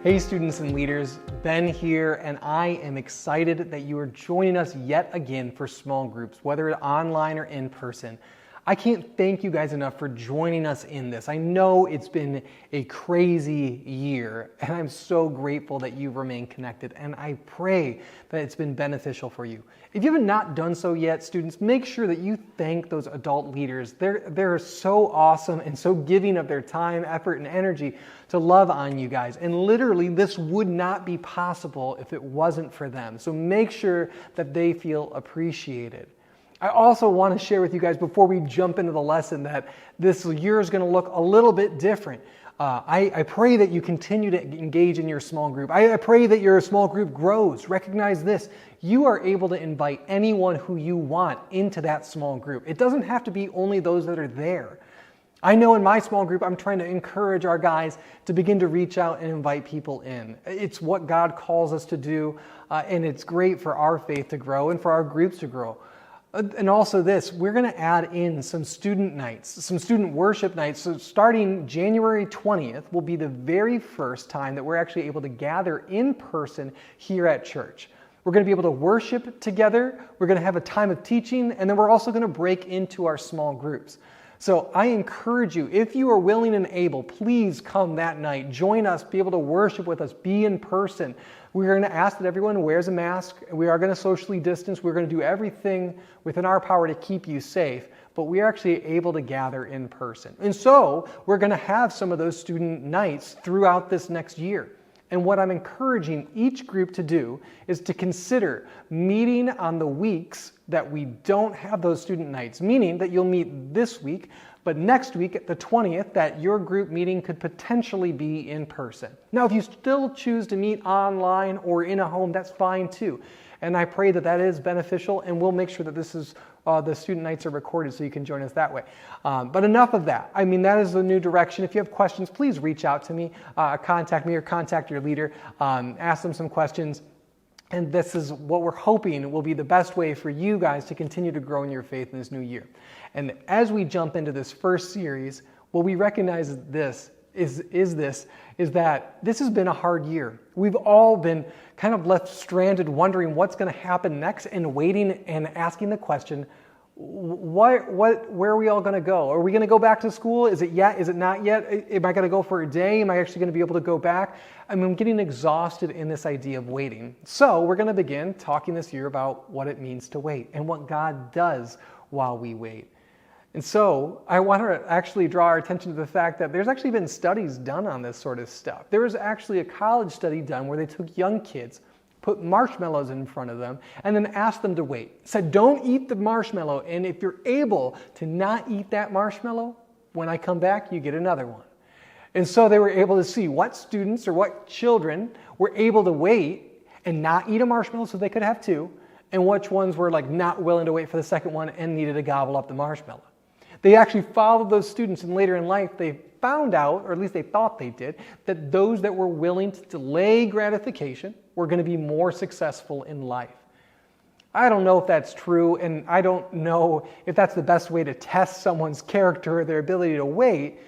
Hey students and leaders, Ben here, and I am excited that you are joining us yet again for small groups, whether online or in person. I can't thank you guys enough for joining us in this. I know it's been a crazy year, and I'm so grateful that you've remained connected, and I pray that it's been beneficial for you. If you have not done so yet, students, make sure that you thank those adult leaders. They're so awesome and so giving of their time, effort, and energy to love on you guys. And literally, this would not be possible if it wasn't for them. So make sure that they feel appreciated. I also want to share with you guys before we jump into the lesson that this year is going to look a little bit different. I pray that you continue to engage in your small group. I pray that your small group grows. Recognize this. You are able to invite anyone who you want into that small group. It doesn't have to be only those that are there. I know in my small group, I'm trying to encourage our guys to begin to reach out and invite people in. It's what God calls us to do, and it's great for our faith to grow and for our groups to grow. And also this, we're going to add in some student nights, some student worship nights. So starting January 20th will be the very first time that we're actually able to gather in person here at church. We're going to be able to worship together. We're going to have a time of teaching, and then we're also going to break into our small groups. So I encourage you, if you are willing and able, please come that night. Join us, be able to worship with us, be in person. We're going to ask that everyone wears a mask. We are going to socially distance. We're going to do everything within our power to keep you safe, but we are actually able to gather in person. And so we're going to have some of those student nights throughout this next year. And what I'm encouraging each group to do is to consider meeting on the weeks that we don't have those student nights, meaning that you'll meet this week, but next week at the 20th, that your group meeting could potentially be in person. Now, if you still choose to meet online or in a home, that's fine too. And I pray that that is beneficial, and we'll make sure that this is the student nights are recorded so you can join us that way. But enough of that. I mean, that is the new direction. If you have questions, please reach out to me, contact me or contact your leader, ask them some questions. And this is what we're hoping will be the best way for you guys to continue to grow in your faith in this new year. And as we jump into this first series, what we recognize is that this has been a hard year. We've all been kind of left stranded, wondering what's going to happen next, and waiting and asking the question, where are we all going to go? Are we going to go back to school? Is it yet? Is it not yet? Am I going to go for a day? Am I actually going to be able to go back? I'm getting exhausted in this idea of waiting. So we're going to begin talking this year about what it means to wait and what God does while we wait. And so I want to actually draw our attention to the fact that there's actually been studies done on this sort of stuff. There was actually a college study done where they took young kids, put marshmallows in front of them, and then asked them to wait. Said, don't eat the marshmallow, and if you're able to not eat that marshmallow, when I come back, you get another one. And so they were able to see what students or what children were able to wait and not eat a marshmallow so they could have two, and which ones were like not willing to wait for the second one and needed to gobble up the marshmallow. They actually followed those students, and later in life they found out, or at least they thought they did, that those that were willing to delay gratification were going to be more successful in life. I don't know if that's true, and I don't know if that's the best way to test someone's character or their ability to wait,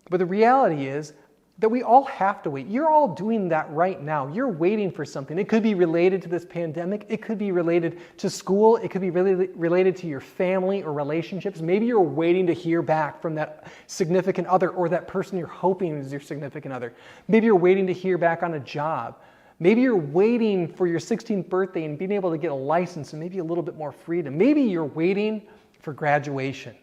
but the reality is that we all have to wait. You're all doing that right now. You're waiting for something. It could be related to this pandemic. It could be related to school. It could be related to your family or relationships. Maybe you're waiting to hear back from that significant other or that person you're hoping is your significant other. Maybe you're waiting to hear back on a job. Maybe you're waiting for your 16th birthday and being able to get a license and maybe a little bit more freedom. Maybe you're waiting for graduation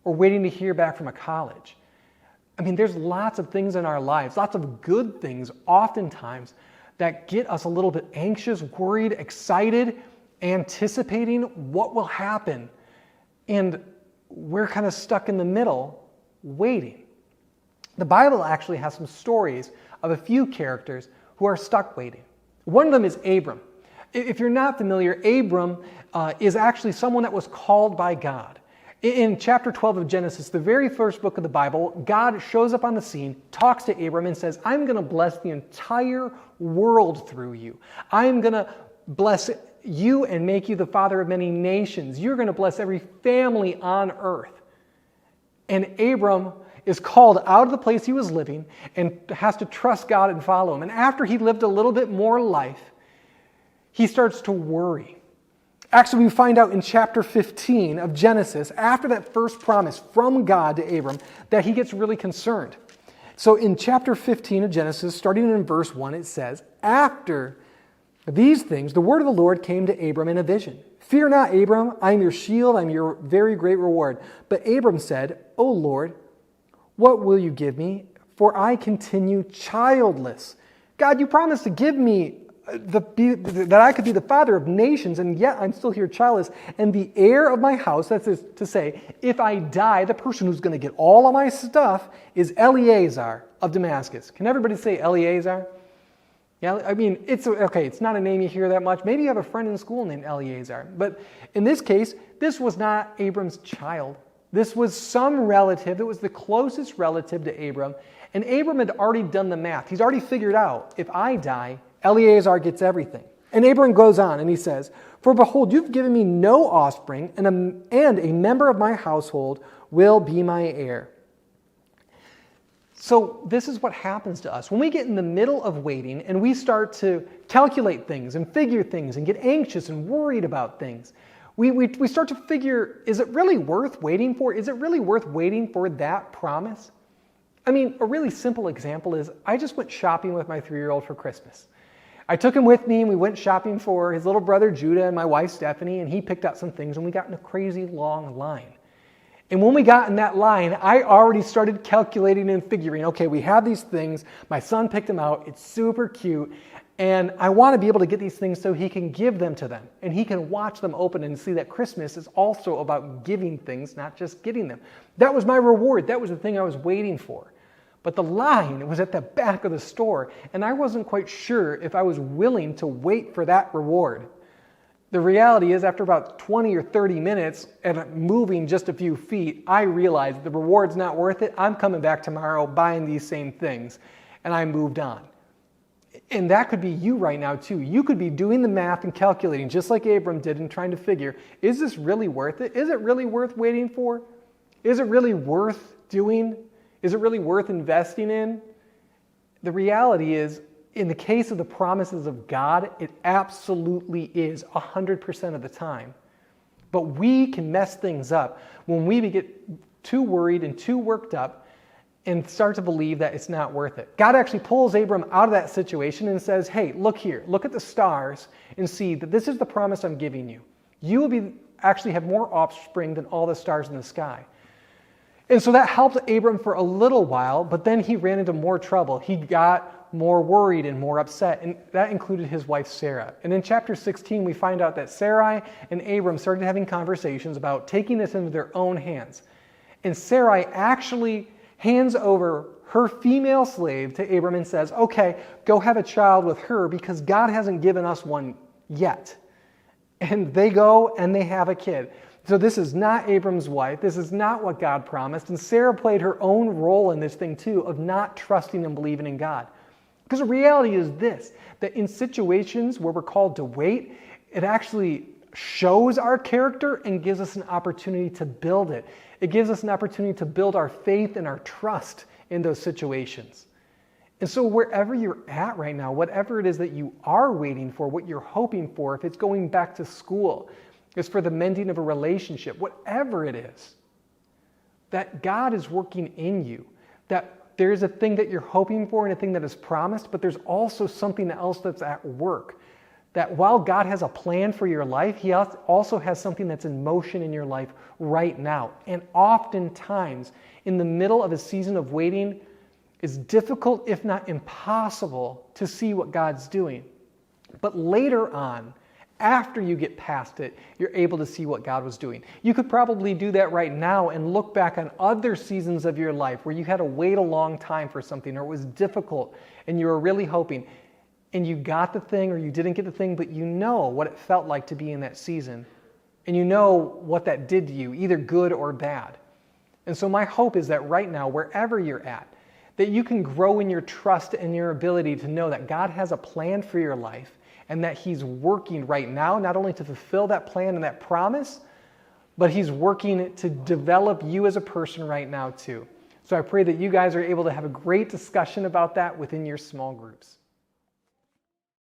or waiting to hear back from a college. I mean, there's lots of things in our lives, lots of good things oftentimes that get us a little bit anxious, worried, excited, anticipating what will happen. And we're kind of stuck in the middle, waiting. The Bible actually has some stories of a few characters who are stuck waiting. One of them is Abram. If you're not familiar, Abram is actually someone that was called by God. In chapter 12 of Genesis, the very first book of the Bible, God shows up on the scene, talks to Abram and says, I'm going to bless the entire world through you. I'm going to bless you and make you the father of many nations. You're going to bless every family on earth. And Abram is called out of the place he was living and has to trust God and follow him. And after he lived a little bit more life, he starts to worry. Actually, we find out in chapter 15 of Genesis, after that first promise from God to Abram, that he gets really concerned. So in chapter 15 of Genesis, starting in verse 1, it says, "After these things, the word of the Lord came to Abram in a vision. 'Fear not, Abram, I am your shield, I am your very great reward.' But Abram said, 'O Lord, what will you give me? For I continue childless.'" God, you promised to give me that I could be the father of nations, and yet I'm still here childless. And the heir of my house, that's to say, if I die, the person who's going to get all of my stuff is Eleazar of Damascus. Can everybody say Eleazar? Yeah, I mean, it's okay. It's not a name you hear that much. Maybe you have a friend in school named Eleazar. But in this case, this was not Abram's child. This was some relative. It was the closest relative to Abram. And Abram had already done the math. He's already figured out, if I die, Eleazar gets everything. And Abram goes on and he says, "For behold, you've given me no offspring, and a member of my household will be my heir." So this is what happens to us. When we get in the middle of waiting and we start to calculate things and figure things and get anxious and worried about things, we start to figure, is it really worth waiting for? Is it really worth waiting for that promise? I mean, a really simple example is I just went shopping with my 3-year-old for Christmas. I took him with me and we went shopping for his little brother Judah and my wife Stephanie, and he picked out some things and we got in a crazy long line. And when we got in that line, I already started calculating and figuring, okay, we have these things. My son picked them out. It's super cute. And I want to be able to get these things so he can give them to them. And he can watch them open and see that Christmas is also about giving things, not just getting them. That was my reward. That was the thing I was waiting for. But the line was at the back of the store, and I wasn't quite sure if I was willing to wait for that reward. The reality is, after about 20 or 30 minutes and moving just a few feet, I realized the reward's not worth it. I'm coming back tomorrow buying these same things. And I moved on. And that could be you right now too. You could be doing the math and calculating just like Abram did and trying to figure, is this really worth it? Is it really worth waiting for? Is it really worth doing? Is it really worth investing in? The reality is, in the case of the promises of God, it absolutely is 100% of the time. But we can mess things up when we get too worried and too worked up and start to believe that it's not worth it. God actually pulls Abram out of that situation and says, hey, look here, look at the stars and see that this is the promise I'm giving you. You will actually have more offspring than all the stars in the sky. And so that helped Abram for a little while, but then he ran into more trouble. He got more worried and more upset, and that included his wife Sarah. And in chapter 16, we find out that Sarai and Abram started having conversations about taking this into their own hands. And Sarai actually hands over her female slave to Abram and says, okay, go have a child with her because God hasn't given us one yet. And they go and they have a kid. So this is not Abram's wife. This is not what God promised. And Sarah played her own role in this thing too, of not trusting and believing in God. Because the reality is this, that in situations where we're called to wait, it actually shows our character and gives us an opportunity to build it. It gives us an opportunity to build our faith and our trust in those situations. And so wherever you're at right now, whatever it is that you are waiting for, what you're hoping for, if it's going back to school, it's for the mending of a relationship, whatever it is, that God is working in you, that there's a thing that you're hoping for and a thing that is promised, but there's also something else that's at work. That while God has a plan for your life, He also has something that's in motion in your life right now. And oftentimes, in the middle of a season of waiting, it's difficult, if not impossible, to see what God's doing. But later on, after you get past it, you're able to see what God was doing. You could probably do that right now and look back on other seasons of your life where you had to wait a long time for something, or it was difficult and you were really hoping, and you got the thing or you didn't get the thing, but you know what it felt like to be in that season. And you know what that did to you, either good or bad. And so my hope is that right now, wherever you're at, that you can grow in your trust and your ability to know that God has a plan for your life, and that He's working right now, not only to fulfill that plan and that promise, but He's working to develop you as a person right now too. So I pray that you guys are able to have a great discussion about that within your small groups.